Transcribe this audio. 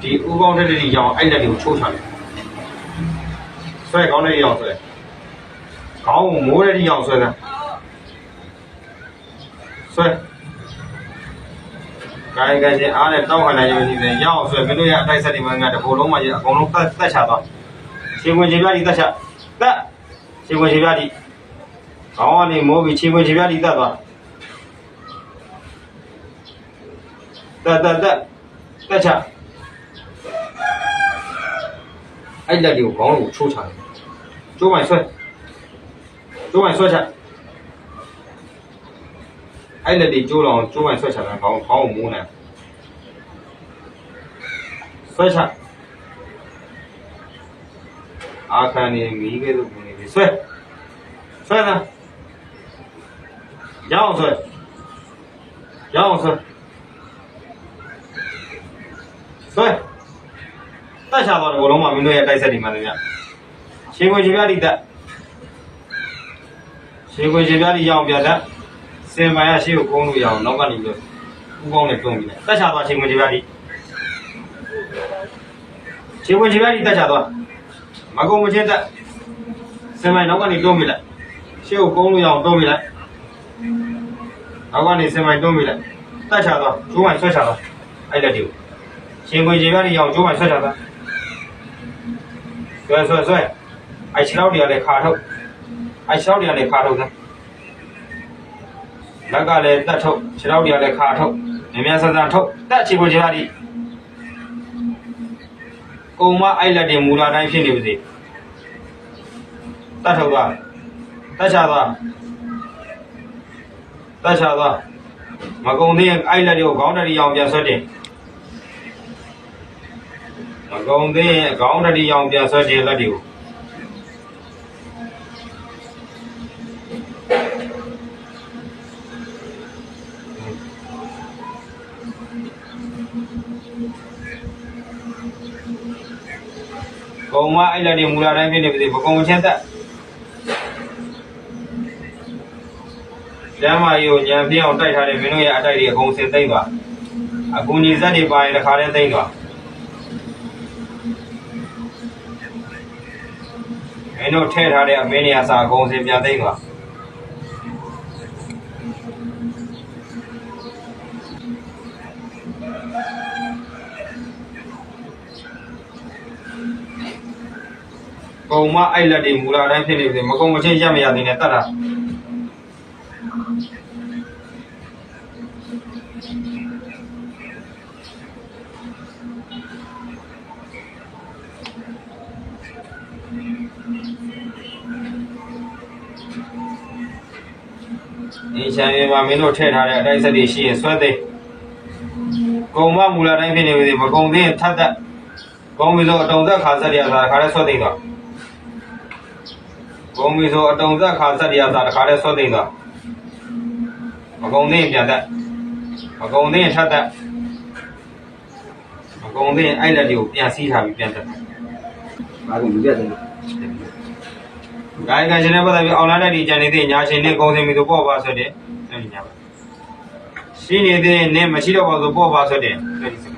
ဒီဥကောင်းတဲ့တွေရောင်အဲ့လက်တွေကိုချိုးချတယ်ဆွဲကောင်းတဲ့ရောင်ဆွဲခေါင်းကိုမိုးတဲ့ရောင်ဆွဲတာဆွဲကိုင်းကချင်းအားနဲ့တောက်ခါနိုင်ရနေတယ်ရောင်ဆွဲမင်းတို့ရအတိုက်ဆက်တွေမှငါတဘောလုံးမှရအကုန်လုံးတက်ချသွားရှင်ဝင်ချပြတိတက်ချတက်ရှင်ဝင်ချပြတိခေါင်းကနေမိုးပြီးရှင်ဝင်ချပြတိတက်သွားတက်ချအဲ့လက်တွေကိုခေါင်းကိုချိုးချတယ်ကျိုးပိုင်ဆွဲချအဲ့လက်တွေကျိုးလောင်ကျိုးပိုင်ဆွဲချတယ်ခေါင်းကိုမိုးနေဆွဲချအခါနေမိခဲ့လို့နေပြီဆွဲတာရအောင်ဆွဲတက်ချသွားတယ်ဘလုံးမှာမင်းတို့ရဲ့တိုက်ဆက်ဒီမှာလည်းညရှင်ခွေချပြတိတက်ရှင်ခွေချပြတိရအောင်ပြတက်စင်ပိုင်ရရှိကိုကုန်းလို့ရအောင်နောက်ကနေပြီးဥကောင်းနဲ့တွန်းပြီးတယ်တက်ချသွားရှင်ခွေချပြတိတက်ချသွားမကုန်းမချင်းတက်စင်ပိုင်နောက်ကနေတွန်းပြီးလိုက်ရှိကိုကုန်းလို့ရအောင်တွန်းပြီးလိုက်နောက်ကနေစင်ပိုင်တွန်းပြီးလိုက်တက်ချသွားကျိုးပိုင်ဆွဲချသွားအဲ့လက်ဒီကိုရှင်ခွေချပြတိရအောင်ကျိုးပိုင်ဆွဲချသွားဆွဲအဲ့ခြေထောက်တွေကလည်းခါထုတ်လက်ကလည်းတက်ထုတ်ခြေထောက်တွေကလည်းခါထုတ်မြန်ဆန်ထုတ်တက်ချေပေါ်ချေရသည်ကုံမအဲ့လက်တင်မူလာတိုင်းဖြစ်နေပါစေတက်ထုတ်သွားတက်ချသွားမကုံသေးအဲ့လက်တွေကိုခေါင်းတရီအောင်ပြန်ဆွဲတင်မကုံသေးခေါင်းတရီအောင်ပြန်ဆွဲတင်လက်တွေကိုကုံမအဲ့လက်တွေမူလာတိုင်းဖြစ်နေပါစေမကုံချင်းတက်ကျမ်းမာရေးကိုညံပြအောင်တိုက်ထားတဲ့မင်းတို့ရဲ့အတိုက်တွေအကုန်စင်သိမ့်သွားအကူညီဇက်တွေပါရင်တစ်ခါတည်းသိမ့်သွားမင်းတို့ထည့်ထားတဲ့အမင်းနေရာစာအကုန်စင်ပြန်သိမ့်သွားကုံမအဲ့လက်တွေမူလာတိုင်းဖြစ်နေပြီမကုံမချင်းရက်မရသေးနဲ့တတ်တာဒီချမ်းမြေမှာမင်းတို့ထည့်ထားတဲ့အတိုက်ဆက်တွေရှိရင်ဆွဲသိကုံမမူလာတိုင်းဖြစ်နေပြီမကုံသေးရင်ထပ်တက်ကုံပြီဆိုအတုံသက်ခါဆက်ရတာခါလဲဆွဲသိတော့ကုံပြီဆိုအတုံသက်ခါဆက်ရတာခါလဲဆွဲသိတော့မကုံသေးရင်ပြန်တက်မကုံသေးရင်ထပ်တက်မကုံသေးရင်အဲ့လက်တွေကိုပြန်စီးထားပြီးပြန်တက်ဘာလို့လူပြတ်တယ်ဂိုင်းကရှင်နဲ့ပတ်သက်ပြီးအောင်လာတဲ့ဒီကြံနေတဲ့ညာရှင်နဲ့ကုံစင်ပြီးတော့ပေါ့ပါဆိုတဲ့အဲ့ဒီညာပါရှိနေတဲ့နဲ့မရှိတော့ပါဆိုပေါ့ပါဆိုတဲ့အဲ့ဒီ